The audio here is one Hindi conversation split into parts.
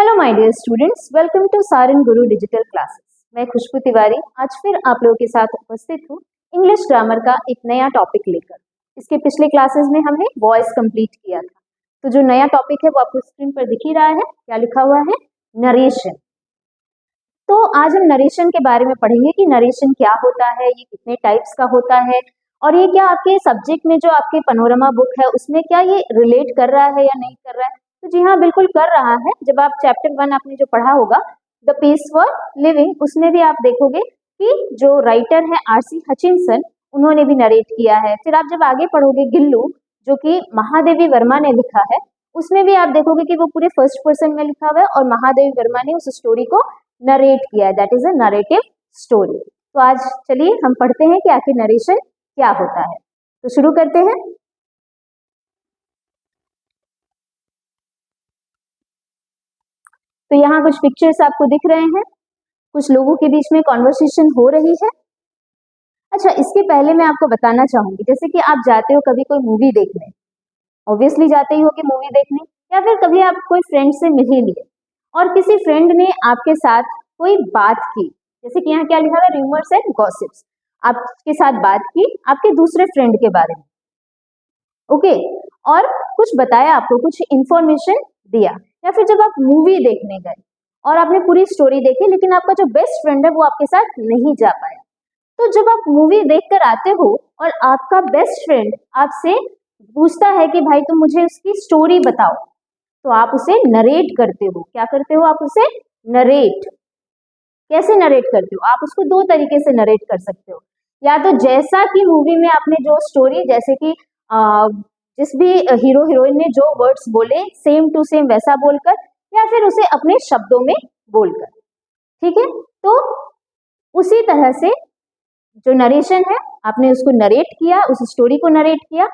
Hello my dear students, welcome to Saran Guru digital classes. मैं खुशबू तिवारी आज फिर आप लोगों के साथ उपस्थित हूँ इंग्लिश ग्रामर का एक नया टॉपिक लेकर। इसके पिछले क्लासेस में हमने वॉइस कंप्लीट किया था, तो जो नया टॉपिक है वो आपको स्क्रीन पर दिख ही रहा है। क्या लिखा हुआ है? नरेशन। तो आज हम नरेशन के बारे में पढ़ेंगे कि नरेशन क्या होता है, ये कितने टाइप्स का होता है और ये क्या आपके सब्जेक्ट में जो आपके पैनोरमा बुक है उसमें क्या ये रिलेट कर रहा है या नहीं कर रहा है। तो जी हाँ, बिल्कुल कर रहा है। जब आप चैप्टर 1 आपने जो पढ़ा होगा द पीस फॉर लिविंग, उसमें भी आप देखोगे कि जो राइटर है आर.सी. हचिंसन, उन्होंने भी नरेट किया है। फिर आप जब आगे पढ़ोगे गिल्लू, जो कि महादेवी वर्मा ने लिखा है, उसमें भी आप देखोगे कि वो पूरे फर्स्ट पर्सन में लिखा हुआ है और महादेवी वर्मा ने उस स्टोरी को नरेट किया है। That is a narrative story. तो आज चलिए हम पढ़ते हैं कि आखिर नरेशन क्या होता है। तो शुरू करते हैं। तो यहाँ कुछ पिक्चर्स आपको दिख रहे हैं, कुछ लोगों के बीच में कॉन्वर्सेशन हो रही है। अच्छा, इसके पहले मैं आपको बताना चाहूंगी, जैसे कि आप जाते हो कभी कोई मूवी देखने, ऑब्वियसली जाते ही हो कि मूवी देखने, या फिर कभी आप कोई फ्रेंड से मिल ही लिए और किसी फ्रेंड ने आपके साथ कोई बात की, जैसे कि यहाँ क्या लिखा है, रूमर्स एंड गॉसिप्स, आपके साथ बात की आपके दूसरे फ्रेंड के बारे में, ओके, और कुछ बताया आपको, कुछ इंफॉर्मेशन दिया। या फिर जब आप मूवी देखने गए और आपने पूरी स्टोरी देखी लेकिन आपका जो बेस्ट फ्रेंड है वो आपके साथ नहीं जा पाया, तो जब आप मूवी देखकर आते हो और आपका बेस्ट फ्रेंड आपसे पूछता है कि भाई तुम मुझे उसकी स्टोरी बताओ, तो आप उसे नरेट करते हो। क्या करते हो? आप उसे नरेट। कैसे नरेट करते हो? आप उसको दो तरीके से नरेट कर सकते हो, या तो जैसा कि मूवी में आपने जो स्टोरी, जैसे कि जिस भी हीरो हीरोइन ने जो वर्ड्स बोले सेम टू सेम वैसा बोलकर, या फिर उसे अपने शब्दों में बोलकर, ठीक है। तो उसी तरह से जो नरेशन है, आपने उसको नरेट किया, उस स्टोरी को नरेट किया,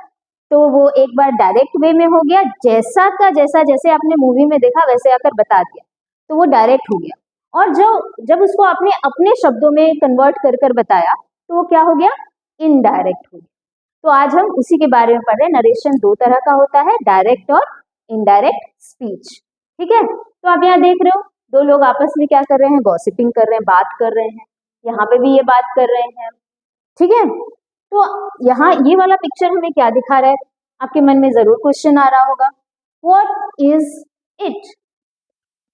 तो वो एक बार डायरेक्ट वे में हो गया, जैसा का जैसा, जैसे आपने मूवी में देखा वैसे आकर बता दिया, तो वो डायरेक्ट हो गया। और जो जब उसको आपने अपने शब्दों में कन्वर्ट कर कर बताया, तो वो क्या हो गया? इनडायरेक्ट हो गया। तो आज हम उसी के बारे में पढ़ रहे हैं। नरेशन दो तरह का होता है, डायरेक्ट और इनडायरेक्ट स्पीच, ठीक है। तो आप यहाँ देख रहे हो दो लोग आपस में क्या कर रहे हैं? गॉसिपिंग कर रहे हैं, बात कर रहे हैं। यहाँ पे भी ये बात कर रहे हैं, ठीक है। तो यहाँ ये वाला पिक्चर हमें क्या दिखा रहा है? आपके मन में जरूर क्वेश्चन आ रहा होगा, व्हाट इज इट?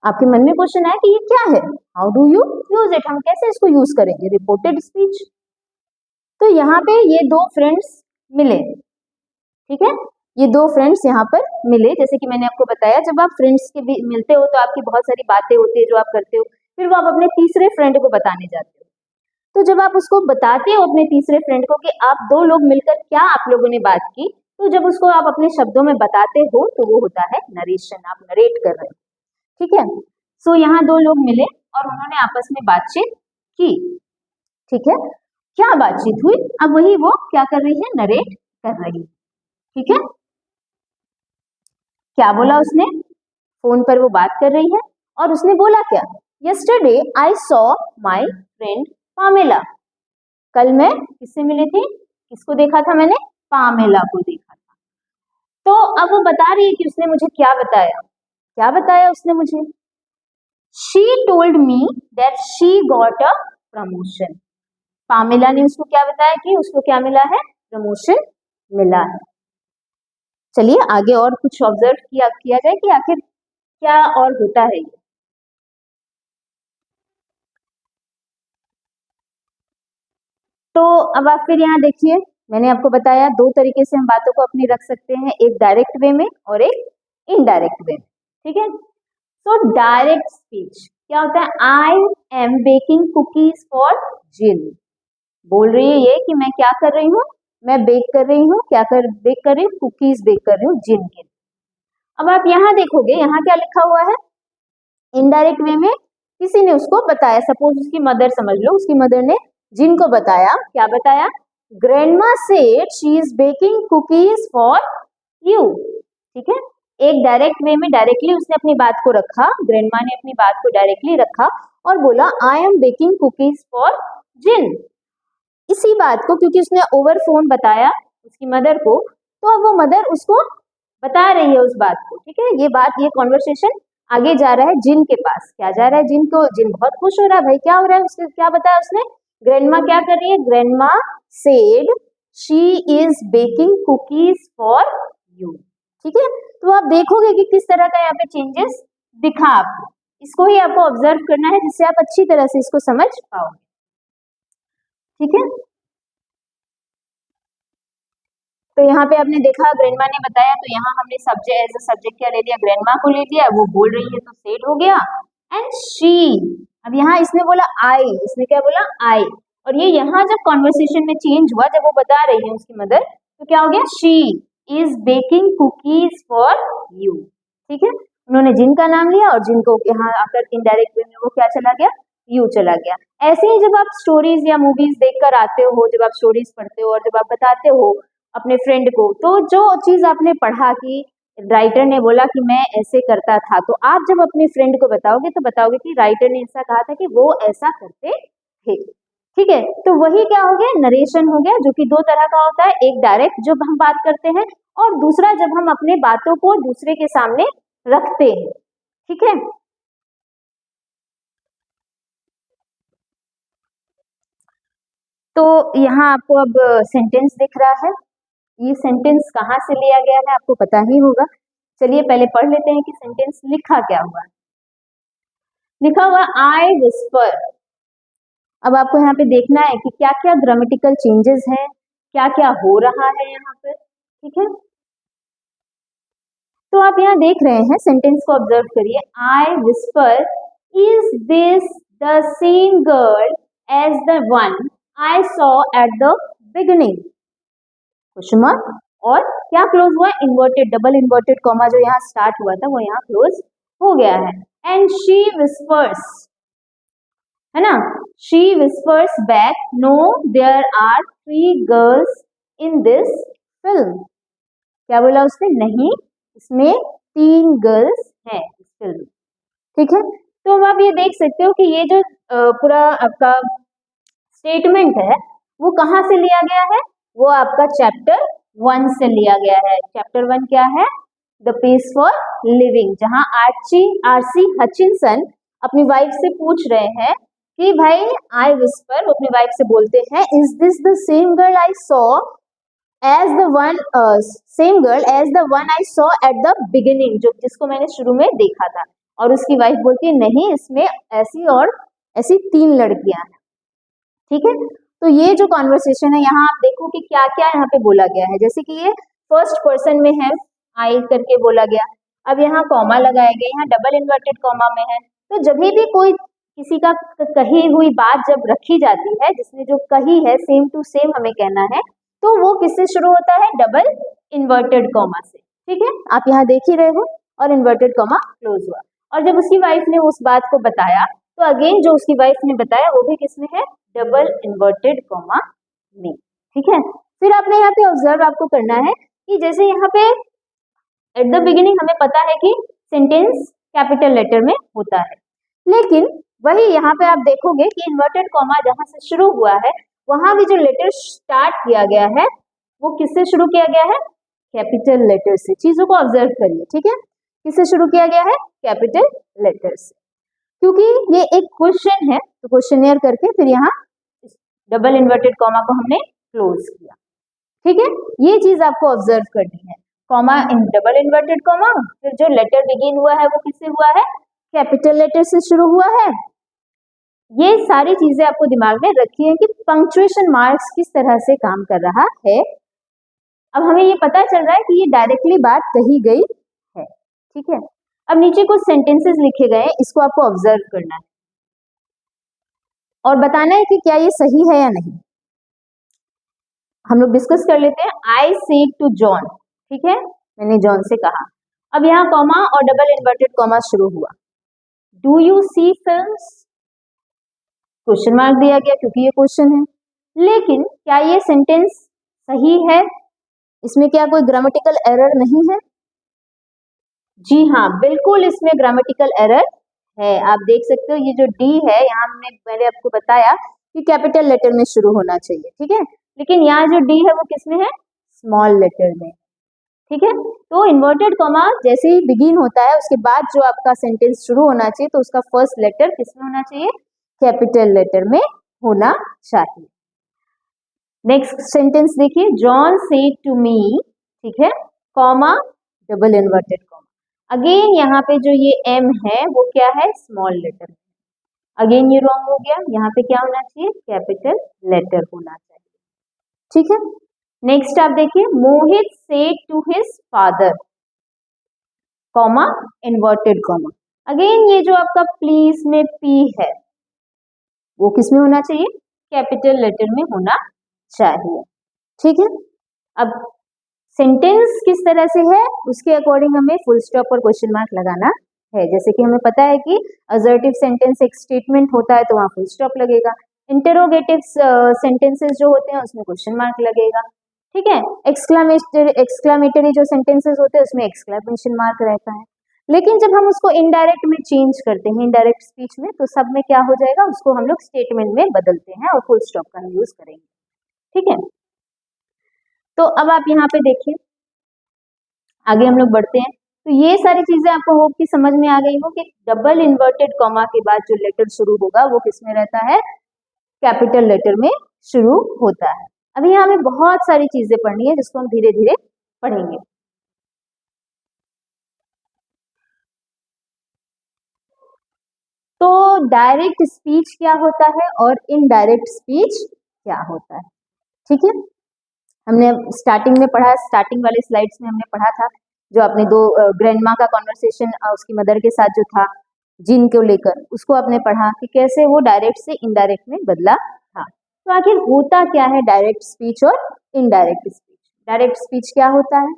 आपके मन में क्वेश्चन आया कि ये क्या है? How do you use it? हम कैसे इसको यूज करेंगे? Reported speech. तो यहाँ पे ये दो फ्रेंड्स मिले, ठीक है। ये दो फ्रेंड्स यहाँ पर मिले, जैसे कि मैंने आपको बताया, जब आप फ्रेंड्स के भी मिलते हो तो आपकी बहुत सारी बातें होती है जो आप करते हो, फिर वो आप अपने तीसरे फ्रेंड को बताने जाते हो। तो जब आप उसको बताते हो अपने तीसरे फ्रेंड को कि आप दो लोग मिलकर क्या आप लोगों ने बात की, तो जब उसको आप अपने शब्दों में बताते हो तो वो होता है नरेशन। आप नरेट कर रहे हो, ठीक है। सो यहाँ दो लोग मिले और उन्होंने आपस में बातचीत की, ठीक है। क्या बातचीत हुई? अब वही वो क्या कर रही है? नरेट कर रही है, ठीक है। क्या बोला उसने? फोन पर वो बात कर रही है और उसने बोला क्या? Yesterday I saw my friend Pamela. कल मैं किससे मिली थी? किसको देखा था मैंने? पामेला को देखा था। तो अब वो बता रही है कि उसने मुझे क्या बताया। क्या बताया उसने मुझे? She told me that she got a promotion. Pamela ने उसको क्या बताया कि उसको क्या मिला है? प्रमोशन मिला है। चलिए आगे और कुछ ऑब्जर्व किया जाए कि आखिर क्या और होता है। तो अब आप फिर यहाँ देखिए, मैंने आपको बताया दो तरीके से हम बातों को अपनी रख सकते हैं, एक डायरेक्ट वे में और एक इनडायरेक्ट वे में, ठीक है। तो डायरेक्ट स्पीच क्या होता है? I am baking cookies for Jin. बोल रही है ये कि मैं क्या कर रही हूँ? मैं बेक कर रही हूँ। बेक कर रही हूँ? कुकीज बेक कर रही हूँ जिन के। अब आप यहाँ देखोगे, यहाँ क्या लिखा हुआ है? इनडायरेक्ट वे में किसी ने उसको बताया, सपोज उसकी मदर समझ लो, उसकी मदर ने जिन को बताया। क्या बताया? Grandma said she is baking cookies for you, ठीक है। एक डायरेक्ट वे में डायरेक्टली उसने अपनी बात को रखा, ग्रैंडमा ने अपनी बात को डायरेक्टली रखा और बोला I am baking cookies for Jin. इसी बात को क्योंकि उसने ओवर फोन बताया उसकी मदर को, तो अब वो मदर उसको बता रही है उस बात को, ठीक है। ये बात, ये कॉन्वर्सेशन आगे जा रहा है जिन के पास। क्या जा रहा है जिन को? जिन बहुत खुश हो रहा है भाई। क्या हो रहा है उसने? क्या बताया उसने? ग्रैंडमा क्या कर रही है? Grandma said she is baking cookies for you. ठीक है, तो आप देखोगे कि किस तरह का यहाँ पे चेंजेस दिखा आपको। इसको ही आपको ऑब्जर्व करना है जिससे आप अच्छी तरह से इसको समझ पाओगे। ठीक है, तो यहाँ पे आपने देखा ग्रैंडमा ने बताया, तो यहाँ हमने सब्जेक्ट एज अ सब्जेक्ट क्या ले लिया? ग्रैंडमा को ले लिया। वो बोल रही है तो सेड हो गया। एंड शी, अब यहाँ इसने बोला आई, इसने क्या बोला? आई। और ये यहाँ जब कॉन्वर्सेशन में चेंज हुआ, जब वो बता रही है उसकी मदर, तो क्या हो गया? She is baking cookies for you. ठीक है, उन्होंने जिन का नाम लिया और जिनको यहाँ आकर इनडायरेक्ट वे में वो क्या चला गया? यू चला गया। ऐसे ही जब आप स्टोरीज या मूवीज देखकर आते हो, जब आप स्टोरीज पढ़ते हो और जब आप बताते हो अपने फ्रेंड को, तो जो चीज आपने पढ़ा कि राइटर ने बोला कि मैं ऐसे करता था, तो आप जब अपने फ्रेंड को बताओगे तो बताओगे कि राइटर ने ऐसा कहा था कि वो ऐसा करते थे। ठीक है, तो वही क्या हो गया? नरेशन हो गया, जो कि दो तरह का होता है। एक डायरेक्ट जब हम बात करते हैं, और दूसरा जब हम अपने बातों को दूसरे के सामने रखते हैं। ठीक है, तो यहाँ आपको अब सेंटेंस दिख रहा है। ये सेंटेंस कहाँ से लिया गया है आपको पता ही होगा। चलिए पहले पढ़ लेते हैं कि सेंटेंस लिखा क्या हुआ। लिखा हुआ आई विस्पर। अब आपको यहाँ पे देखना है कि क्या क्या ग्रामेटिकल चेंजेस हैं, क्या क्या हो रहा है यहाँ पे। ठीक है, तो आप यहाँ देख रहे हैं, सेंटेंस को ऑब्जर्व करिए। I whisper, is this the same girl as the one I saw at the beginning? Question mark. और क्या क्लोज हुआ? इन्वर्टेड, डबल इन्वर्टेड कॉमा जो यहाँ स्टार्ट हुआ था वो यहाँ क्लोज हो गया है। एंड शी विस्पर्स, है ना? She whispers back, no there are 3 girls in this film. क्या बोला उसने? नहीं, इसमें 3 गर्ल्स हैं इस फिल्म। ठीक है, तो अब आप ये देख सकते हो कि ये जो पूरा आपका स्टेटमेंट है वो कहाँ से लिया गया है? वो आपका चैप्टर 1 से लिया गया है। चैप्टर 1 क्या है? द पेस फॉर लिविंग, जहां आरसी हचिनसन अपनी वाइफ से पूछ रहे हैं कि भाई आई विस्पर, वो अपनी वाइफ से बोलते हैं, is this the same girl I saw as the one, same girl as the one I saw at the beginning, जो जिसको मैंने शुरू में देखा था। और उसकी वाइफ बोलती है नहीं, इसमें ऐसी और ऐसी 3 लड़कियां हैं। ठीक है, तो ये जो कॉन्वर्सेशन है यहाँ आप देखो कि क्या क्या यहाँ पे बोला गया है। जैसे कि ये फर्स्ट पर्सन में है, आई करके बोला गया। अब यहाँ कॉमा लगाया गया, यहाँ डबल इन्वर्टेड कॉमा में है। तो जब भी कोई किसी का कही हुई बात जब रखी जाती है, जिसने जो कही है सेम टू सेम हमें कहना है, तो वो किससे शुरू होता है? डबल इन्वर्टेड कॉमा से। ठीक है, आप यहाँ देख ही रहे हो, और इन्वर्टेड कॉमा क्लोज हुआ। और जब उसकी वाइफ ने उस बात को बताया, तो अगेन जो उसकी वाइफ ने बताया वो भी किसमें है? डबल इन्वर्टेड कॉमा में। ठीक है, फिर आपने यहाँ पे ऑब्जर्व आपको करना है कि जैसे यहाँ पे एट द बिगिनिंग हमें पता है कि सेंटेंस कैपिटल लेटर में होता है, लेकिन वही यहाँ पे आप देखोगे कि इन्वर्टेड कॉमा जहां से शुरू हुआ है, वहां भी जो लेटर स्टार्ट किया गया है वो किससे शुरू किया गया है? कैपिटल लेटर से। चीजों को ऑब्जर्व करिए। ठीक है, किससे शुरू किया गया है? कैपिटल लेटर से। क्योंकि ये एक क्वेश्चन है, तो क्वेश्चनियर करके फिर यहाँ डबल इन्वर्टेड कॉमा को हमने क्लोज किया। ठीक है, ये चीज आपको ऑब्जर्व करनी है। Comma in double inverted comma, फिर जो लेटर बिगिन हुआ है वो किससे हुआ है? कैपिटल लेटर से शुरू हुआ है। ये सारी चीजें आपको दिमाग में रखी है कि पंक्चुएशन मार्क्स किस तरह से काम कर रहा है। अब हमें ये पता चल रहा है कि ये डायरेक्टली बात कही गई है। ठीक है, अब नीचे कुछ सेंटेंसेस लिखे गए हैं, इसको आपको ऑब्जर्व करना है और बताना है कि क्या ये सही है या नहीं। हम लोग डिस्कस कर लेते हैं। आई सेड टू जॉन, ठीक है, मैंने जॉन से कहा। अब यहाँ कॉमा और डबल इन्वर्टेड कॉमा शुरू हुआ। Do you see films? Question mark दिया गया क्योंकि ये क्वेश्चन है। लेकिन क्या ये सेंटेंस सही है? इसमें क्या कोई ग्रामेटिकल एरर नहीं है? जी हाँ, बिल्कुल इसमें ग्रामेटिकल एरर है। आप देख सकते हो ये जो डी है, यहाँ मैंने आपको बताया कि कैपिटल लेटर में शुरू होना चाहिए। ठीक है, लेकिन यहाँ जो डी है वो किसमें है? स्मॉल लेटर में। ठीक है। तो इन्वर्टेड कॉमा जैसे ही बिगिन होता है उसके बाद जो आपका सेंटेंस शुरू होना चाहिए तो उसका फर्स्ट लेटर किसमें होना चाहिए, कैपिटल लेटर में होना चाहिए। नेक्स्ट सेंटेंस देखिए, जॉन सेड टू मी, ठीक है, comma double inverted comma. Again यहाँ पे जो ये एम है वो क्या है, स्मॉल लेटर। अगेन ये रॉन्ग हो गया, यहाँ पे क्या होना चाहिए, कैपिटल लेटर होना चाहिए, ठीक है। नेक्स्ट आप देखिए, Mohit said to his father, comma inverted comma. Again ये जो आपका प्लीज में पी है वो किस में होना चाहिए, कैपिटल लेटर में होना चाहिए, ठीक है। अब सेंटेंस किस तरह से है उसके अकॉर्डिंग हमें फुल स्टॉप और क्वेश्चन मार्क लगाना है। जैसे कि हमें पता है कि असर्टिव सेंटेंस एक स्टेटमेंट होता है तो वहां फुल स्टॉप लगेगा, इंटरोगेटिव सेंटेंसेस जो होते हैं उसमें क्वेश्चन मार्क लगेगा, ठीक है। एक्सक्लामेटरी जो सेंटेंसेस होते हैं उसमें एक्सक्लेमेशन मार्क रहता है। लेकिन जब हम उसको इनडायरेक्ट में चेंज करते हैं, इनडायरेक्ट स्पीच में, तो सब में क्या हो जाएगा, उसको हम लोग स्टेटमेंट में बदलते हैं और फुल स्टॉप का हम यूज करेंगे, ठीक है। तो अब आप यहाँ पे देखिए, आगे हम लोग बढ़ते हैं। तो ये सारी चीजें आपको होप की समझ में आ गई हो कि डबल इन्वर्टेड कॉमा के बाद जो लेटर शुरू होगा वो किसमें रहता है, कैपिटल लेटर में शुरू होता है। अभी यहाँ हमें बहुत सारी चीजें पढ़नी है जिसको हम धीरे धीरे पढ़ेंगे। तो डायरेक्ट स्पीच क्या होता है और इनडायरेक्ट स्पीच क्या होता है, ठीक है। हमने स्टार्टिंग में पढ़ा, स्टार्टिंग वाले स्लाइड्स में हमने पढ़ा था जो आपने दो ग्रैंडमा का कॉन्वर्सेशन उसकी मदर के साथ जो था जीन को लेकर, उसको आपने पढ़ा कि कैसे वो डायरेक्ट से इनडायरेक्ट में बदला था। तो आखिर होता क्या है डायरेक्ट स्पीच और इनडायरेक्ट स्पीच। डायरेक्ट स्पीच क्या होता है,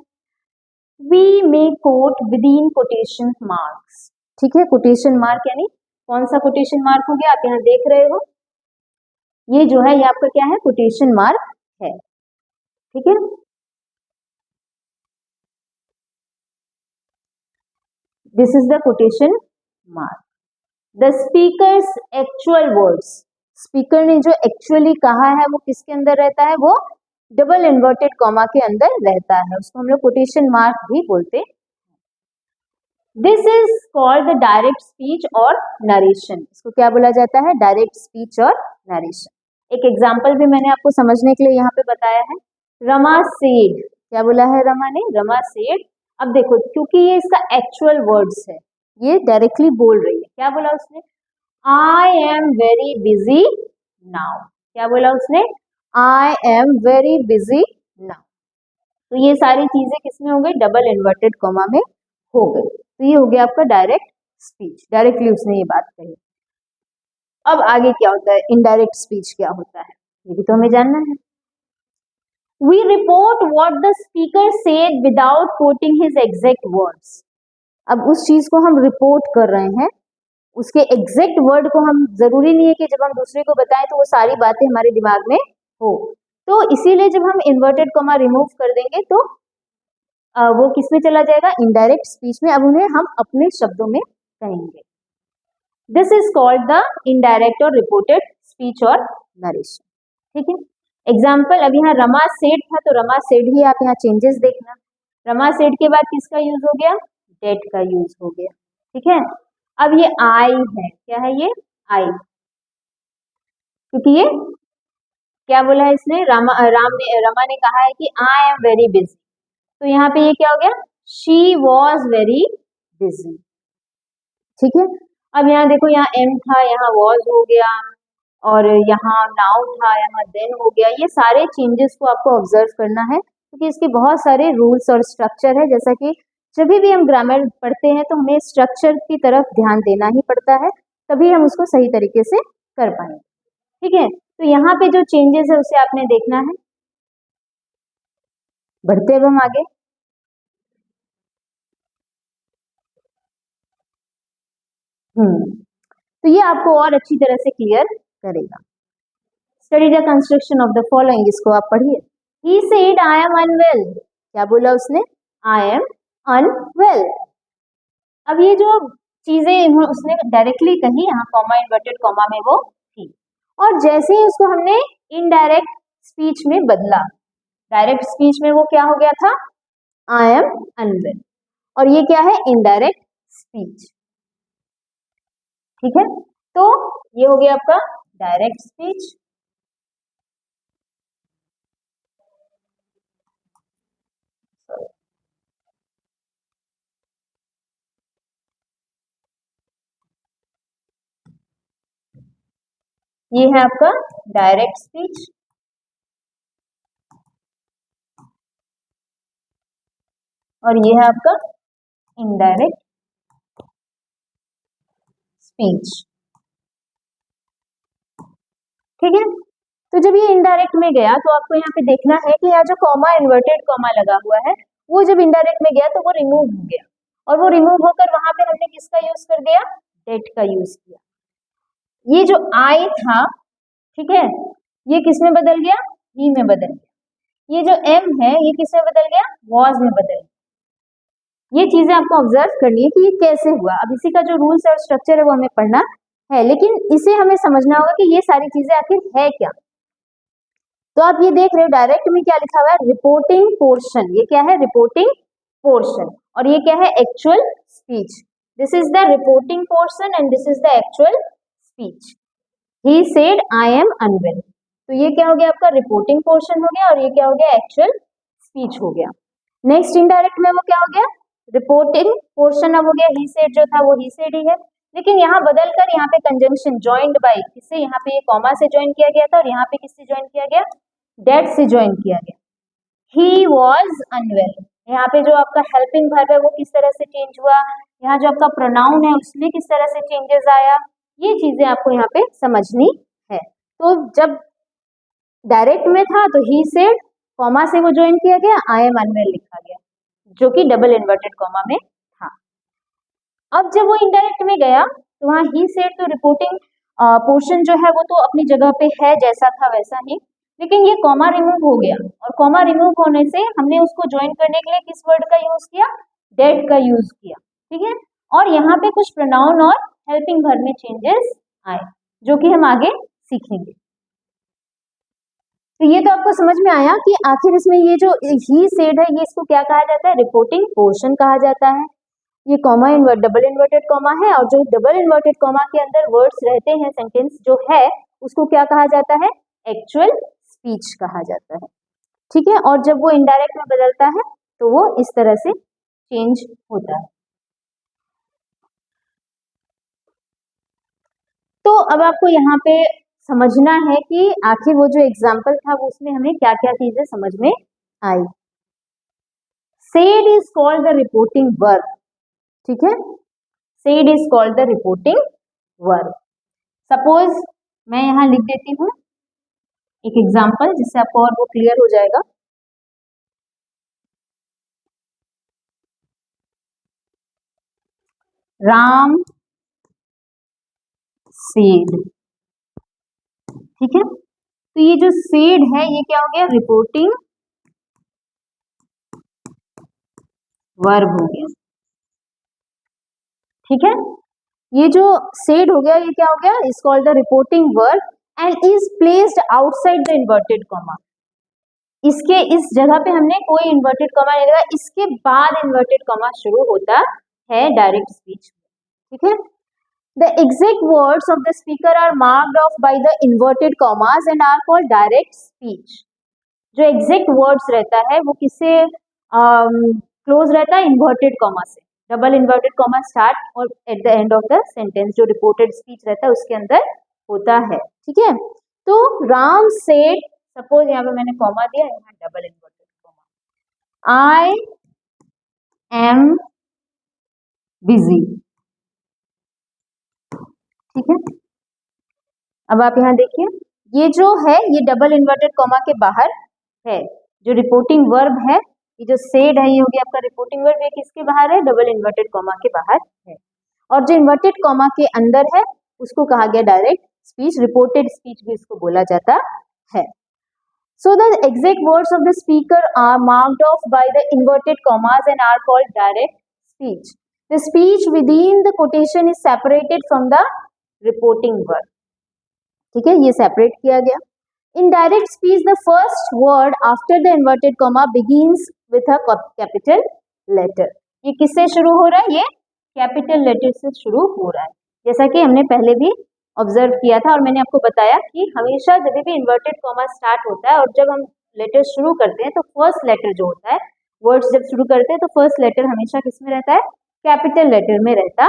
we may quote within quotation marks, ठीक है। कोटेशन मार्क यानी कौन सा कोटेशन मार्क हो गया, आप यहाँ देख रहे हो, ये जो है ये आपका क्या है, कोटेशन मार्क है, ठीक है। This is the quotation mark. The speakers actual words, speaker ने जो एक्चुअली कहा है वो किसके अंदर रहता है, वो डबल इन्वर्टेड कॉमा के अंदर रहता है, उसको हम लोग कोटेशन मार्क भी बोलते हैं। This is called the direct speech और नरेशन, इसको क्या बोला जाता है, डायरेक्ट स्पीच और नरेशन। एक एग्जाम्पल भी मैंने आपको समझने के लिए यहाँ पे बताया है, रमा सेड, क्या बोला है रमा ने, रमा सेड। अब देखो क्योंकि ये इसका एक्चुअल वर्ड्स है, ये डायरेक्टली बोल रही है, क्या बोला उसने, I am very busy now, क्या बोला उसने, I am very busy now. तो ये सारी चीजें किसमें हो गई, डबल इन्वर्टेड कॉमा में हो गई। तो ये हो गया आपका डायरेक्ट स्पीच, डायरेक्टली उसने ये बात कही। अब आगे क्या होता है, इनडायरेक्ट स्पीच क्या होता है, ये भी तो हमें जानना है। We report what the speaker said without quoting his exact words. अब उस चीज को हम रिपोर्ट कर रहे हैं, उसके एग्जैक्ट वर्ड को हम, जरूरी नहीं है कि जब हम दूसरे को बताएं तो वो सारी बातें हमारे दिमाग में हो, तो इसीलिए जब हम इन्वर्टेड कॉमा रिमूव कर देंगे तो वो किस में चला जाएगा, इनडायरेक्ट स्पीच में। अब उन्हें हम अपने शब्दों में कहेंगे। This is called the indirect और रिपोर्टेड स्पीच और नरेशन, ठीक है। एग्जाम्पल, अब यहाँ रमा सेड था तो रमा सेड ही आप यहाँ चेंजेस देखना, रमा सेड के बाद किसका यूज हो गया, डेट का यूज हो गया, ठीक है। अब ये आई है, क्या है ये, आई, क्योंकि ये क्या बोला है इसने, रमा ने कहा है कि आई एम वेरी बिजी, तो यहाँ पे ये क्या हो गया, शी वॉज वेरी बिजी, ठीक है। अब यहाँ देखो, यहाँ एम था, यहाँ वॉज हो गया, और यहाँ नाउ था, यहाँ देन हो गया। ये सारे चेंजेस को आपको ऑब्जर्व करना है क्योंकि इसके बहुत सारे रूल्स और स्ट्रक्चर है। जैसा कि जब भी हम ग्रामर पढ़ते हैं तो हमें स्ट्रक्चर की तरफ ध्यान देना ही पड़ता है, तभी हम उसको सही तरीके से कर पाएंगे, ठीक है। तो यहाँ पे जो चेंजेस है उसे आपने देखना है। बढ़ते अब हम आगे। तो ये आपको और अच्छी तरह से क्लियर करेगा। Study the construction of the following, इसको आप पढ़िए। He said I am unwell, क्या बोला उसने, आई एम अनवेल। अब ये जो चीजें उसने डायरेक्टली कही, यहाँ कॉमा इन्वर्टेड कॉमा में वो थी, और जैसे ही उसको हमने इनडायरेक्ट स्पीच में बदला, डायरेक्ट स्पीच में वो क्या हो गया था, आई एम अनवेल। और ये क्या है? Indirect speech. ठीक है, तो ये हो गया आपका डायरेक्ट स्पीच। ये है आपका डायरेक्ट स्पीच। और ये है आपका इनडायरेक्ट स्पीच। ठीक है, तो जब ये इनडायरेक्ट में गया तो आपको यहाँ पे देखना है कि यहाँ जो कॉमा, इन्वर्टेड कॉमा लगा हुआ है, वो जब इनडायरेक्ट में गया तो वो रिमूव हो गया, और वो रिमूव होकर वहां पे हमने किसका यूज कर दिया? डेट का यूज किया। ये जो आई था, ठीक है, ये किस में बदल गया? ही में बदल गया। ये जो एम है ये किस में बदल गया? वॉज में बदल गया। ये चीजें आपको ऑब्जर्व करनी है कि ये कैसे हुआ। अब इसी का जो रूल्स और स्ट्रक्चर है वो हमें पढ़ना है, लेकिन इसे हमें समझना होगा कि ये सारी चीजें आखिर है क्या। तो आप ये देख रहे हो डायरेक्ट में क्या लिखा हुआ है? Reporting portion. ये क्या है? Reporting portion. और ये क्या है? Actual speech. This is the reporting portion and this is the actual speech. He said I am unwell. तो ये क्या हो गया? आपका रिपोर्टिंग पोर्शन हो गया, और ये क्या हो गया? एक्चुअल स्पीच हो गया। नेक्स्ट इनडायरेक्ट में वो क्या हो गया? रिपोर्टिंग पोर्शन अब हो गया, ही सेड जो था वो ही सेड ही है, लेकिन यहाँ बदलकर यहाँ पे कंजंक्शन जॉइंड बाय किससे? यहाँ पे कॉमा से ज्वाइन किया गया था, और यहाँ पे किससे ज्वाइन किया गया? डेट से ज्वाइन किया गया। He was unwell. यहाँ पे जो आपका हेल्पिंग वर्ब है वो किस तरह से चेंज हुआ, यहाँ जो आपका प्रोनाउन है उसमें किस तरह से चेंजेस आया, ये चीजें आपको यहाँ पे समझनी है। तो जब डायरेक्ट में था तो ही सेड, कॉमा से वो ज्वाइन किया गया, आई एम अनवेल लिखा गया, जो कि डबल इन्वर्टेड कॉमा में था। अब जब वो इनडायरेक्ट में गया तो वहां ही सेड तो रिपोर्टिंग पोर्शन जो है वो तो अपनी जगह पे है, जैसा था वैसा ही, लेकिन ये कॉमा रिमूव हो गया, और कॉमा रिमूव होने से हमने उसको ज्वाइन करने के लिए किस वर्ड का यूज किया? डेट का यूज किया। ठीक है, और यहाँ पे कुछ प्रोनाउन और हेल्पिंग वर्ब में चेंजेस आए, जो कि हम आगे सीखेंगे। तो ये तो आपको समझ में आया कि आखिर इसमें ये जो ही सेड है, ये इसको क्या कहा जाता है? रिपोर्टिंग पोर्शन कहा जाता है। ये कॉमा डबल इन्वर्टेड कॉमा है, और जो डबल इन्वर्टेड कॉमा के अंदर वर्ड्स रहते हैं, सेंटेंस जो है, उसको क्या कहा जाता है? एक्चुअल स्पीच कहा जाता है। ठीक है, और जब वो इनडायरेक्ट में बदलता है तो वो इस तरह से चेंज होता है। तो अब आपको यहाँ पे समझना है कि आखिर वो जो एग्जाम्पल था वो उसमें हमें क्या क्या चीजें समझ में आई। Said is called the reporting verb. ठीक है, said is called the reporting verb. Suppose मैं यहां लिख देती हूं एक एग्जाम्पल, जिससे आपको और वो क्लियर हो जाएगा। राम सेड। ठीक है, तो ये जो सेड है ये क्या हो गया? रिपोर्टिंग वर्ब हो गया। ठीक है, ये जो सेड हो गया ये क्या हो गया? Is called the reporting verb and is placed outside the inverted comma. इसके इस जगह पे हमने कोई इन्वर्टेड कॉमा नहीं लगा, इसके बाद इन्वर्टेड कॉमा शुरू होता है डायरेक्ट स्पीच। ठीक है, the exact words of the speaker are marked off by the inverted commas and are called direct speech. जो एग्जैक्ट वर्ड्स रहता है वो किससे क्लोज रहता है? इन्वर्टेड कॉमा से। डबल इन्वर्टेड कॉमा स्टार्ट और at the end of the sentence जो रिपोर्टेड स्पीच रहता है उसके अंदर होता है। ठीक है, तो राम सेड, सपोज यहाँ पे मैंने कॉमा दिया, यहाँ double inverted comma, I am busy. ठीक है, अब आप यहाँ देखिए, ये जो है ये डबल इन्वर्टेड कॉमा के बाहर है, जो रिपोर्टिंग वर्ब है, ये जो सेड है ये हो गया आपका रिपोर्टिंग वर्ब, ये किसके बाहर है? डबल इन्वर्टेड कॉमा के बाहर है, और जो इन्वर्टेड कॉमा के अंदर है उसको कहा गया डायरेक्ट स्पीच, रिपोर्टेड स्पीच भी इसको बोला जाता है। So the exact words of the speaker are marked off by the inverted commas and are called direct speech. The speech within the quotation is separated from the reporting verb. ठीक है, ये सेपरेट किया गया। Indirect speech the first word after the inverted comma begins with a capital letter. ये किससे शुरू हो रहा है? ये कैपिटल लेटर से शुरू हो रहा है, जैसा कि हमने पहले भी ऑब्जर्व किया था और मैंने आपको बताया कि हमेशा जब भी इन्वर्टेड कॉमा स्टार्ट होता है और जब हम लेटर शुरू करते हैं तो फर्स्ट लेटर जो होता है, वर्ड्स जब शुरू करते हैं तो फर्स्ट लेटर हमेशा किस में रहता है? कैपिटल लेटर में रहता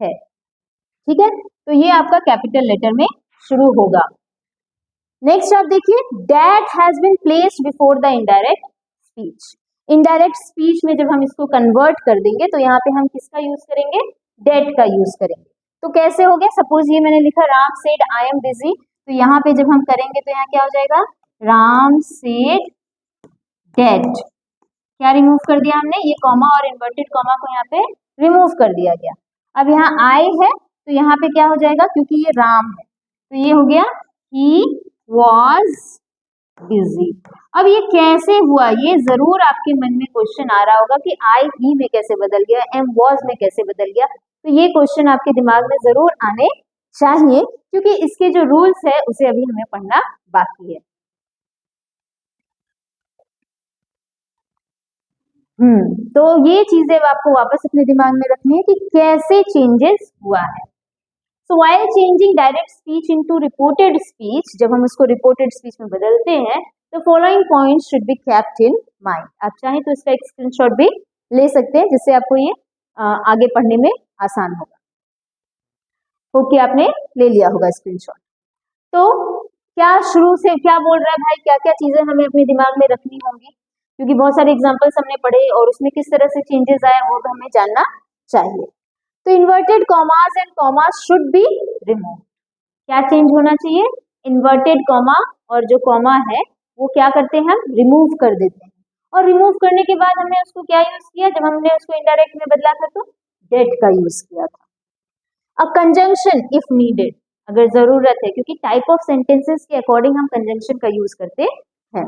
है। ठीक है, तो ये आपका कैपिटल लेटर में शुरू होगा। नेक्स्ट आप देखिए, that has been placed before the indirect speech. Indirect speech में जब हम इसको कन्वर्ट कर देंगे तो यहाँ पे हम किसका यूज करेंगे? डेट का यूज करेंगे। तो कैसे हो गया? सपोज ये मैंने लिखा Ram said I am busy, तो यहाँ पे जब हम करेंगे तो यहाँ क्या हो जाएगा? Ram said that. क्या रिमूव कर दिया हमने? ये कॉमा और इन्वर्टेड कॉमा को यहाँ पे रिमूव कर दिया गया। अब यहाँ आई है तो यहाँ पे क्या हो जाएगा? क्योंकि ये राम है तो ये हो गया ही वॉज बिजी। अब ये कैसे हुआ? ये जरूर आपके मन में क्वेश्चन आ रहा होगा कि आई ही में कैसे बदल गया, एम वॉज में कैसे बदल गया। तो ये क्वेश्चन आपके दिमाग में जरूर आने चाहिए क्योंकि इसके जो रूल्स है उसे अभी हमें पढ़ना बाकी है। तो ये चीजें आपको वापस अपने दिमाग में रखनी है कि कैसे चेंजेस हुआ है। So while changing direct speech into reported speech, जब हम उसको reported speech में बदलते हैं तो following points should be kept in mind। आप चाहें तो इसका एक स्क्रीनशॉट भी ले सकते हैं जिससे आपको ये आगे पढ़ने में आसान होगा। ओके, आपने ले लिया होगा स्क्रीनशॉट। तो क्या शुरू से क्या बोल रहा है भाई, क्या क्या चीजें हमें अपने दिमाग में रखनी होंगी, क्योंकि बहुत सारे एग्जाम्पल्स हमने पढ़े और उसमें किस तरह से चेंजेस आए वो भी हमें जानना चाहिए। तो inverted commas and commas should be remove. क्या चेंज होना चाहिए? इन्वर्टेड कॉमा और जो कॉमा है वो क्या करते हैं? हम रिमूव कर देते हैं। और रिमूव करने के बाद हमने उसको क्या यूज किया? जब हमने उसको इनडायरेक्ट में बदला था तो डेट का यूज किया था। अ कंजंक्शन इफ नीडेड, अगर जरूरत है, क्योंकि टाइप ऑफ सेंटेंसेस के अकॉर्डिंग हम कंजंक्शन का यूज करते हैं।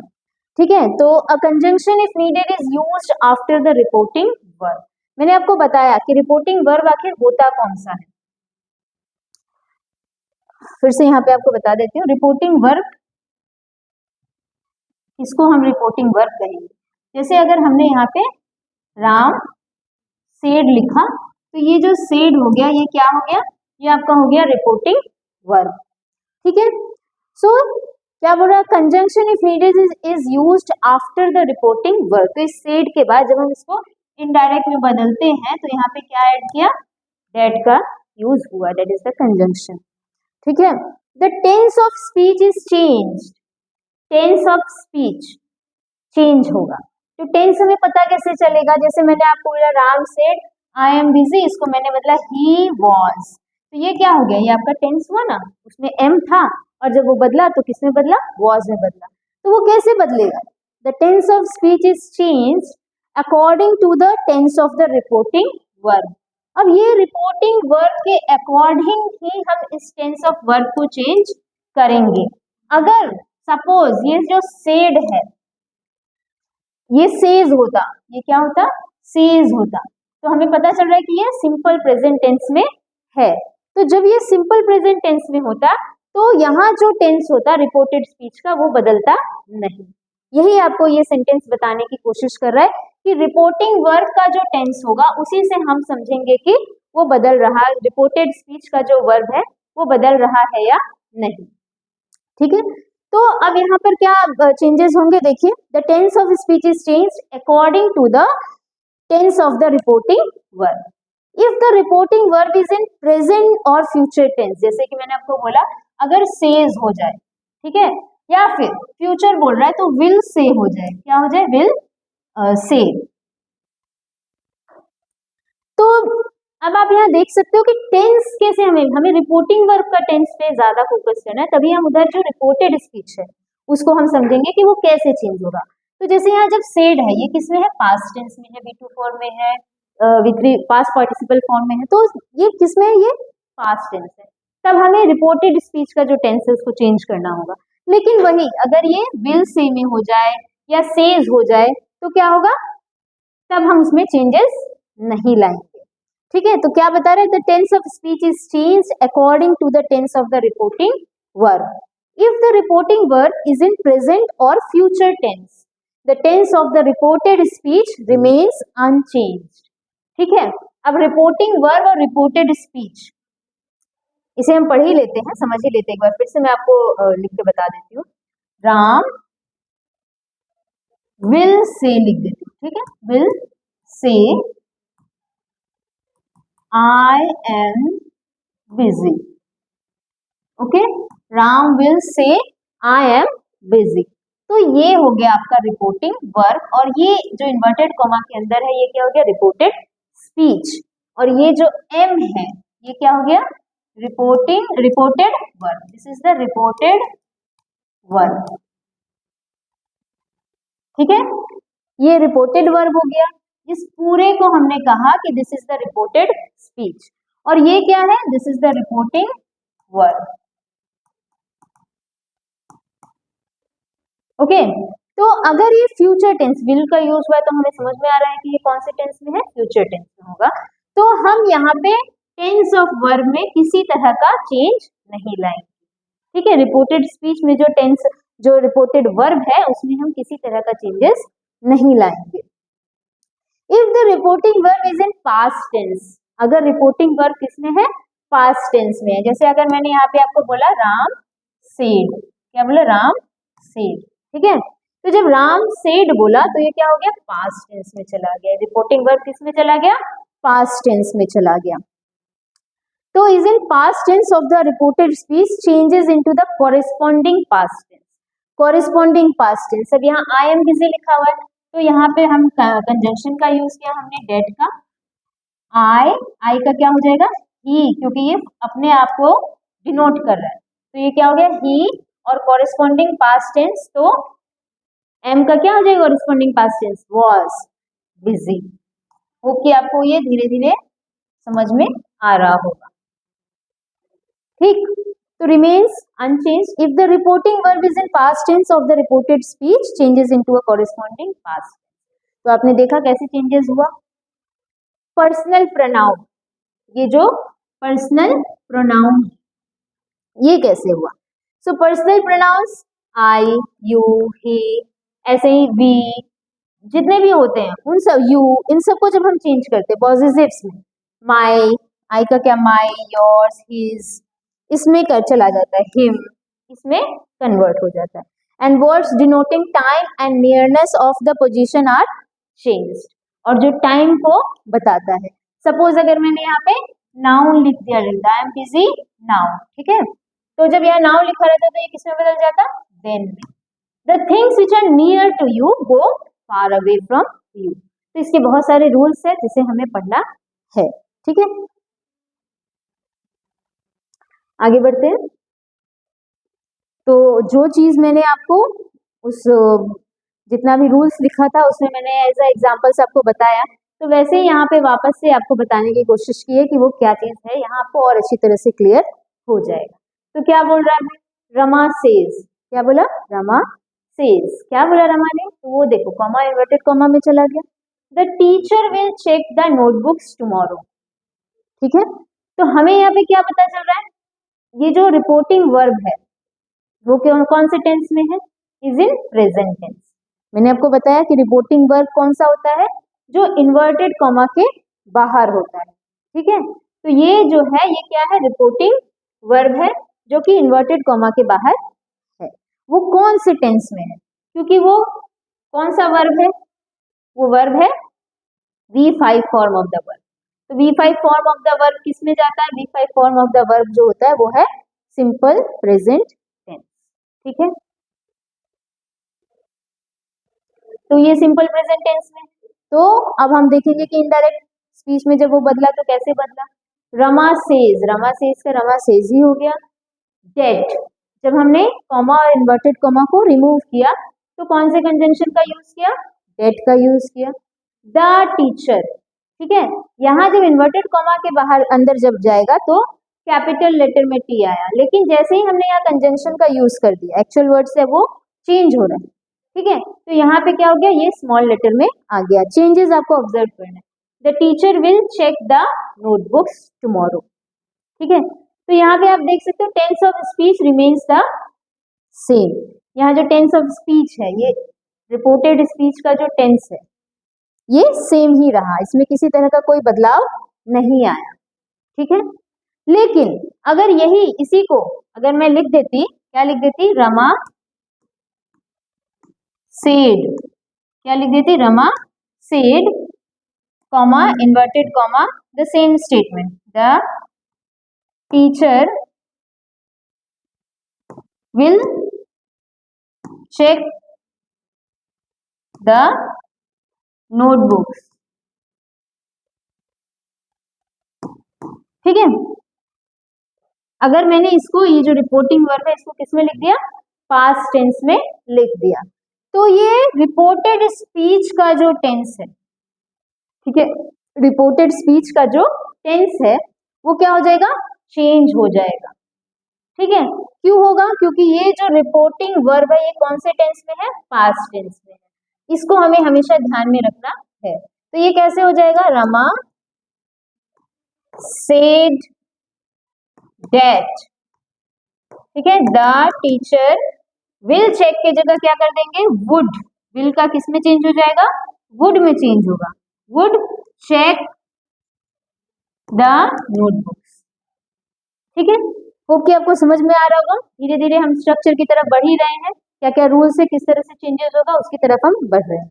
ठीक है, तो a conjunction if needed is used after the reporting verb. मैंने आपको बताया कि रिपोर्टिंग वर्ब आखिर होता कौन सा है, फिर से यहाँ पे आपको बता देती हूँ। रिपोर्टिंग वर्ब, इसको हम रिपोर्टिंग वर्ब कहेंगे। जैसे अगर हमने यहाँ पे राम सेड लिखा तो ये जो सेड हो गया ये क्या हो गया? ये आपका हो गया रिपोर्टिंग वर्ब। ठीक है, सो क्या बोल रहा है? Conjunction if needed is used after the reporting verb. तो इस सेड के बाद जब हम इसको इनडायरेक्ट में बदलते हैं तो यहाँ पे क्या ऐड किया? डेट का यूज हुआ, डेट इज द कंजंक्शन। ठीक है, the tense of speech is changed. Tense of speech change होगा। तो टेंस हमें पता कैसे चलेगा? जैसे मैंने आपको बोला Ram said I am busy, इसको मैंने बदला ही वॉज, तो ये क्या हो गया? ये आपका टेंस हुआ ना, उसमें एम था और जब वो बदला तो किसमें बदला? वॉज में बदला। तो वो कैसे बदलेगा? The tense of speech is changed according to the tense of the reporting verb. अब ये रिपोर्टिंग वर्ब के अकॉर्डिंग ही हम इस टेंस ऑफ वर्ब को चेंज करेंगे। अगर सपोज ये जो सेड है ये सेज होता, ये क्या होता? सेज होता, तो हमें पता चल रहा है कि ये सिंपल प्रेजेंट टेंस में है। तो जब ये सिंपल प्रेजेंट टेंस में होता तो यहाँ जो टेंस होता रिपोर्टेड स्पीच का वो बदलता नहीं। यही आपको ये सेंटेंस बताने की कोशिश कर रहा है कि रिपोर्टिंग वर्ब का जो टेंस होगा उसी से हम समझेंगे कि वो बदल रहा है, रिपोर्टेड स्पीच का जो वर्ब है वो बदल रहा है या नहीं। ठीक है, तो अब यहाँ पर क्या चेंजेस होंगे? देखिए, the tense of speech is changed according to the tense of the reporting verb. If the reporting verb is in present और फ्यूचर टेंस, जैसे कि मैंने आपको बोला अगर सेज हो जाए, ठीक है, या फिर फ्यूचर बोल रहा है तो विल से हो जाए। क्या हो जाए? Will say. तो अब आप यहाँ देख सकते हो कि टेंस कैसे हमें रिपोर्टिंग वर्ब का टेंस पे ज्यादा फोकस करना है, तभी हम उधर जो रिपोर्टेड स्पीच है उसको हम समझेंगे कि वो कैसे चेंज होगा। तो जैसे यहाँ जब सेड है ये किसमें है? पास्ट टेंस में है, V2 फॉर्म में है, V3 पास्ट पार्टिसिपल फॉर्म में है, तो ये किसमें है? ये पास्ट टेंस है। तब हमें रिपोर्टेड स्पीच का जो टेंस है उसको चेंज करना होगा। लेकिन वही अगर ये विल से में हो जाए या सेज हो जाए तो क्या होगा? तब हम उसमें चेंजेस नहीं लाएंगे। ठीक है, तो क्या बता रहे हैं? The tense of speech is changed according to the tense of the reporting verb. if the reporting verb is in present or future tense, the tense of the reported speech remains unchanged. ठीक है, अब रिपोर्टिंग वर्ब और रिपोर्टेड स्पीच इसे हम पढ़ ही लेते हैं, समझ ही लेते हैं। एक बार फिर से मैं आपको लिख के बता देती हूँ। राम विल से लिख देती हूँ, ठीक है, will say I am busy. Okay, Ram will say I am busy. तो ये हो गया आपका रिपोर्टिंग वर्ब, और ये जो इन्वर्टेड कॉमा के अंदर है ये क्या हो गया, रिपोर्टेड स्पीच। और ये जो एम है ये क्या हो गया, reported verb. This is the reported verb. ठीक है, ये रिपोर्टेड वर्ब हो गया। इस पूरे को हमने कहा कि this is the reported speech, और ये क्या है, this is the reporting verb. Okay, तो अगर ये फ्यूचर टेंस विल का यूज हुआ है तो हमें समझ में आ रहा है कि ये कौन से टेंस में है, फ्यूचर टेंस में होगा। तो हम यहाँ पे टेंस ऑफ वर्ब में किसी तरह का चेंज नहीं लाएंगे। ठीक है, रिपोर्टेड स्पीच में जो टेंस, जो रिपोर्टेड वर्ब है उसमें हम किसी तरह का चेंजेस नहीं लाएंगे। If the reporting verb is in past tense, अगर रिपोर्टिंग वर्ब किसमें है, पास्ट टेंस में है। जैसे अगर मैंने यहाँ पे आपको बोला राम सेड, क्या बोला, राम सेड। ठीक है, तो जब राम सेड बोला तो ये क्या हो गया, पास्ट टेंस में चला गया। रिपोर्टिंग वर्ब किस में चला गया, पास्ट टेंस में चला गया। तो is in past tense of the reported speech changes into the corresponding past tense. Corresponding past tense, अब यहाँ आई एम बिजी लिखा हुआ है तो यहाँ पे हम कंजंक्शन का यूज किया हमने, डेट का। आई का क्या हो जाएगा, ही, क्योंकि ये अपने आप को डिनोट कर रहा है, तो ये क्या हो गया, ही। और कॉरेस्पॉन्डिंग पास्ट टेंस, तो एम का क्या हो जाएगा, corresponding past tense, was busy. Okay, आपको ये धीरे धीरे समझ में आ रहा होगा। ठीक, तो remains unchanged if the reporting verb is in past tense of the reported speech changes into a corresponding past। तो आपने देखा कैसे चेंजेस हुआ। पर्सनल प्रोनाउन, ये जो पर्सनल प्रोनाउन ये कैसे हुआ। So personal pronouns I, you, he, ऐसे ही वी, जितने भी होते हैं उन सब, यू, इन सबको जब हम चेंज करते हैं पॉजिटिव्स में, माई, आई का क्या, माई, योर्स, हिज, इसमें कर चला जाता है, हिम, इसमें कन्वर्ट हो जाता है। And words denoting time and nearness of the position are changed, और जो टाइम को बताता है। सपोज अगर मैंने यहाँ पे नाउन लिख दिया, आई एम बिजी नाउ, ठीक है, तो जब यहाँ नाउन लिखा रहता तो ये किसमें बदल जाता, देन में। The things which are near to you go far away from you. तो इसके बहुत सारे रूल्स है जिसे हमें पढ़ना है। ठीक है, आगे बढ़ते हैं। तो जो चीज मैंने आपको उस जितना भी रूल्स लिखा था उसमें मैंने एज अ एग्जांपल्स आपको बताया, तो वैसे ही यहाँ पे वापस से आपको बताने की कोशिश की है कि वो क्या चीज है, यहाँ आपको और अच्छी तरह से क्लियर हो जाएगा। तो क्या बोल रहा है, रमा सेज, क्या बोला, रमा सेज, क्या बोला रमा ने, तो वो देखो कॉमा, इन्वर्टेड कॉमा में चला गया। The teacher will check the notebooks tomorrow. ठीक है, तो हमें यहाँ पे क्या पता चल रहा है, ये जो रिपोर्टिंग वर्ब है वो कौन से टेंस में है, इज इन प्रेजेंट टेंस। मैंने आपको बताया कि रिपोर्टिंग वर्ब कौन सा होता है, जो इन्वर्टेड कॉमा के बाहर होता है। ठीक है, तो ये जो है ये क्या है, रिपोर्टिंग वर्ब है जो कि इन्वर्टेड कॉमा के बाहर है। वो कौन से टेंस में है, क्योंकि वो कौन सा वर्ब है, वो वर्ब है V5 form of the verb. तो V5 form of the verb किस में जाता है, V5 form of the verb जो होता है वो है सिंपल प्रेजेंट टेंस। ठीक है, तो ये सिंपल प्रेजेंट टेंस में। तो अब हम देखेंगे कि इनडायरेक्ट स्पीच में जब वो बदला तो कैसे बदला। रमा सेज का रमा सेज ही हो गया। डेट, जब हमने कॉमा और इन्वर्टेड कॉमा को रिमूव किया तो कौन से कंजंक्शन का यूज किया, डेट का यूज किया। द टीचर, ठीक है, यहाँ जब इन्वर्टेड कॉमा के बाहर अंदर जब जाएगा तो कैपिटल लेटर में टी आया, लेकिन जैसे ही हमने यहाँ कंजंक्शन का यूज कर दिया एक्चुअल वर्ड से वो चेंज हो रहा है। ठीक है, तो यहाँ पे क्या हो गया, ये स्मॉल लेटर में आ गया। चेंजेस आपको ऑब्जर्व करना है। The teacher will check the notebooks tomorrow. ठीक है, तो यहाँ पे आप देख सकते हो tense of speech remains the same. यहाँ जो टेंस ऑफ स्पीच है, ये रिपोर्टेड स्पीच का जो टेंस है ये सेम ही रहा, इसमें किसी तरह का कोई बदलाव नहीं आया, ठीक है। लेकिन अगर यही इसी को अगर मैं लिख देती, क्या लिख देती, रमा सेड, क्या लिख देती, Rama said, comma inverted comma, the same statement, the teacher will check the notebooks, ठीक है। अगर मैंने इसको, ये जो रिपोर्टिंग वर्ब है, इसको किस में लिख दिया, पास्ट टेंस में लिख दिया, तो ये रिपोर्टेड स्पीच का जो टेंस है, ठीक है, रिपोर्टेड स्पीच का जो टेंस है वो क्या हो जाएगा, चेंज हो जाएगा, ठीक है। क्यों होगा, क्योंकि ये जो रिपोर्टिंग वर्ब है ये कौन से टेंस में है, पास्ट टेंस में है, इसको हमें हमेशा ध्यान में रखना है। तो ये कैसे हो जाएगा, रमा सेड दैट, ठीक है, द टीचर विल चेक की जगह क्या कर देंगे, वुड, विल का किस में चेंज हो जाएगा, वुड में चेंज होगा, वुड चेक द नोटबुक्स, ठीक है। होप कि आपको समझ में आ रहा होगा। धीरे धीरे हम स्ट्रक्चर की तरफ बढ़ ही रहे हैं, क्या क्या रूल्स है, किस तरह से चेंजेस होगा उसकी तरफ हम बढ़ रहे हैं।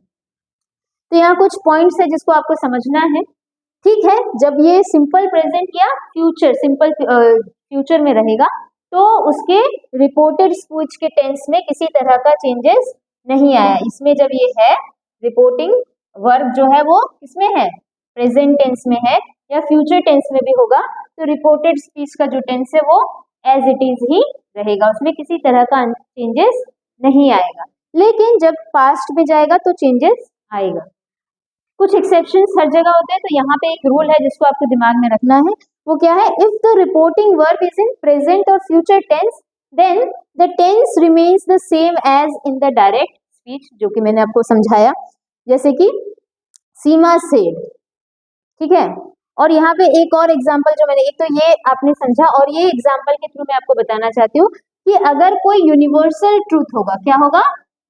तो यहाँ कुछ पॉइंट्स है जिसको आपको समझना है, ठीक है। जब ये सिंपल प्रेजेंट या फ्यूचर, सिंपल फ्यूचर में रहेगा तो उसके रिपोर्टेड स्पीच के टेंस में किसी तरह का चेंजेस नहीं आया। इसमें जब ये है रिपोर्टिंग वर्ब जो है वो किसमें है, प्रेजेंट टेंस में है या फ्यूचर टेंस में भी होगा, तो रिपोर्टेड स्पीच का जो टेंस है वो एज इट इज ही रहेगा, उसमें किसी तरह का चेंजेस नहीं आएगा। लेकिन जब पास्ट में जाएगा तो चेंजेस आएगा। कुछ एक्सेप्शंस हर जगह होते हैं, तो यहाँ पे एक रूल है जिसको आपको दिमाग में रखना है, वो क्या है, if the reporting verb is in present और future tense then the tense remains the same as in the direct speech, जो कि मैंने आपको समझाया, जैसे कि सीमा सेड, ठीक है। और यहाँ पे एक और एग्जाम्पल जो मैंने, एक तो ये आपने समझा, और ये एग्जाम्पल के थ्रू मैं आपको बताना चाहती हूँ कि अगर कोई यूनिवर्सल ट्रूथ होगा, क्या होगा,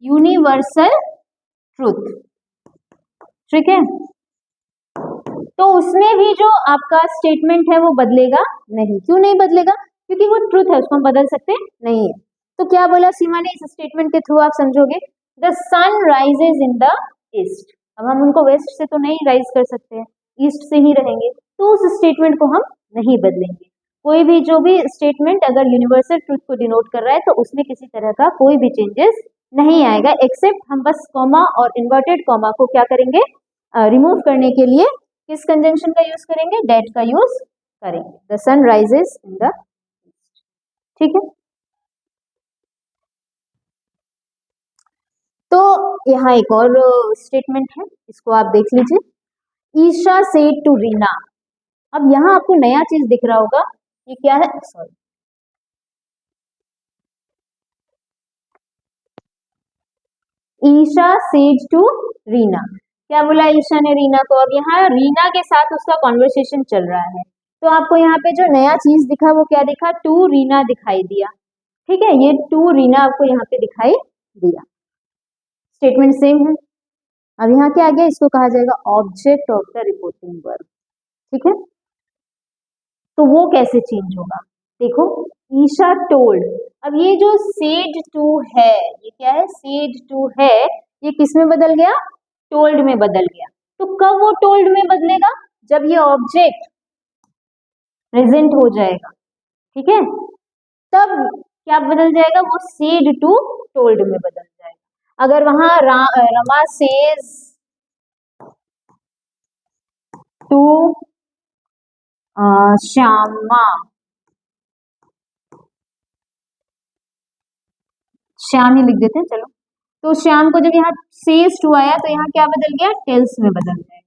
यूनिवर्सल ट्रूथ, ठीक है, तो उसमें भी जो आपका स्टेटमेंट है वो बदलेगा नहीं। क्यों नहीं बदलेगा, क्योंकि वो ट्रूथ है, उसको हम बदल सकते नहीं है। तो क्या बोला सीमा ने इस स्टेटमेंट के थ्रू, आप समझोगे, the sun rises in the east. अब हम उनको वेस्ट से तो नहीं राइज कर सकते हैं, ईस्ट से ही रहेंगे, तो उस स्टेटमेंट को हम नहीं बदलेंगे। कोई भी जो भी स्टेटमेंट अगर यूनिवर्सल ट्रूथ को डिनोट कर रहा है तो उसमें किसी तरह का कोई भी चेंजेस नहीं आएगा, एक्सेप्ट हम बस कॉमा और इन्वर्टेड कॉमा को क्या करेंगे, रिमूव करने के लिए किस कंजंक्शन का यूज करेंगे, डेट का यूज करेंगे, the sun rises in the east, ठीक है। तो यहाँ एक और स्टेटमेंट है, इसको आप देख लीजिए, ईशा सेड टू रीना। अब यहाँ आपको नया चीज दिख रहा होगा, ये क्या है, sorry, Esha said to Reena, क्या बोला ईशा ने रीना को। अब यहाँ रीना के साथ उसका कॉन्वर्सेशन चल रहा है, तो आपको यहाँ पे जो नया चीज दिखा वो क्या दिखा, टू रीना दिखाई दिया, ठीक है, ये टू रीना आपको यहाँ पे दिखाई दिया, स्टेटमेंट सेम है। अब यहाँ क्या आ गया, इसको कहा जाएगा object of the reporting verb, ठीक है। तो वो कैसे चेंज होगा, देखो, ईशा टोल्ड, अब ये जो सेड टू है, ये क्या है, सेड टू है, ये किस में बदल गया, टोल्ड में बदल गया। तो कब वो टोल्ड में बदलेगा, जब ये ऑब्जेक्ट प्रेजेंट हो जाएगा, ठीक है, तब क्या बदल जाएगा, वो सेड टू टोल्ड में बदल जाएगा। अगर वहां रमा सेज टू श्यामा, श्याम ही लिख देते हैं, चलो, तो श्याम को जब यहाँ सेज टू आया तो यहाँ क्या बदल गया, टेल्स में बदल गया,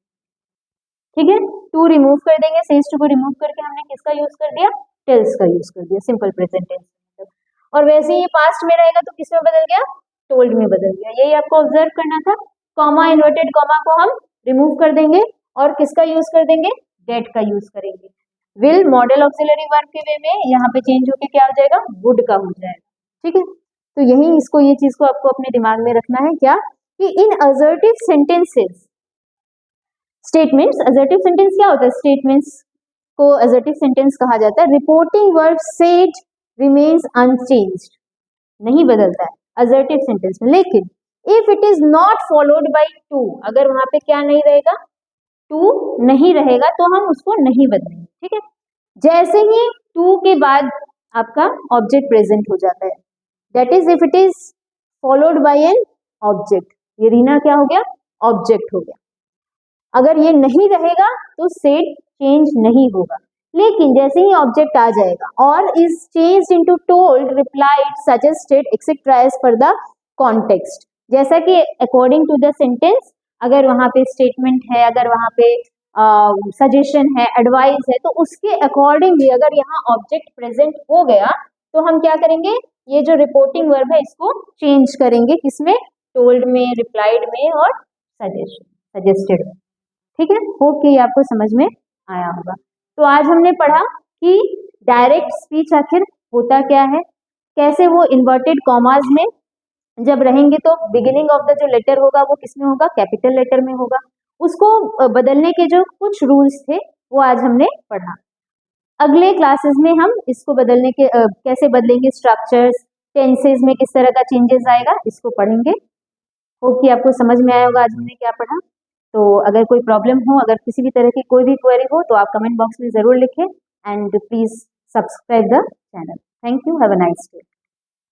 ठीक है। टू रिमूव कर देंगे, सेज टू को रिमूव करके हमने किसका यूज कर दिया, टेल्स का यूज कर दिया, सिंपल प्रेजेंट टेंस। और वैसे ही ये पास्ट में रहेगा तो किस में बदल गया, टोल्ड में बदल गया, यही आपको ऑब्जर्व करना था। कॉमा, इन्वर्टेड कॉमा को हम रिमूव कर देंगे और किसका यूज कर देंगे, डेट का यूज करेंगे। विल मॉडल ऑक्सिलरी वर्ब के वे में यहाँ पे चेंज होके क्या हो जाएगा, वुड का हो जाएगा, ठीक है। तो यही इसको ये चीज को आपको अपने दिमाग में रखना है क्या, कि in assertive sentences statements, assertive sentence क्या होता है, स्टेटमेंट्स को असर्टिव सेंटेंस कहा जाता है। Reporting verb said remains unchanged, नहीं बदलता है असर्टिव सेंटेंस में। लेकिन if it is not followed by two, अगर वहां पे क्या नहीं रहेगा, टू नहीं रहेगा, तो हम उसको नहीं बदलेंगे, ठीक है। जैसे ही टू के बाद आपका ऑब्जेक्ट प्रेजेंट हो जाता है, that is if it is followed by an object, ये रीना क्या हो गया, ऑब्जेक्ट हो गया। अगर ये नहीं रहेगा तो सेड चेंज नहीं होगा। लेकिन जैसे ही ऑब्जेक्ट आ जाएगा और is changed into told, replied, suggested etcetera as per the context, जैसा कि अकॉर्डिंग टू द सेंटेंस, अगर वहां पे स्टेटमेंट है, अगर वहां पे सजेशन है, एडवाइस है, तो उसके अकॉर्डिंगली अगर यहाँ ऑब्जेक्ट प्रेजेंट हो गया तो हम क्या करेंगे, ये जो रिपोर्टिंग वर्ब है इसको चेंज करेंगे, किसमें, टोल्ड में, रिप्लाइड में और सजेस्टेड में, ठीक है। होप कि आपको समझ में आया होगा। तो आज हमने पढ़ा कि डायरेक्ट स्पीच आखिर होता क्या है, कैसे वो इन्वर्टेड कॉमास में जब रहेंगे तो बिगिनिंग ऑफ द जो लेटर होगा वो किसमें होगा, कैपिटल लेटर में होगा। उसको बदलने के जो कुछ रूल्स थे वो आज हमने पढ़ा। अगले क्लासेस में हम इसको बदलने के कैसे बदलेंगे, स्ट्रक्चर्स, टेंसेस में किस तरह का चेंजेस आएगा, इसको पढ़ेंगे। होप कि आपको समझ में आया होगा आज हमने क्या पढ़ा। तो अगर कोई प्रॉब्लम हो, अगर किसी भी तरह की कोई भी क्वेरी हो तो आप कमेंट बॉक्स में ज़रूर लिखें and please subscribe the channel. Thank you, have a nice day.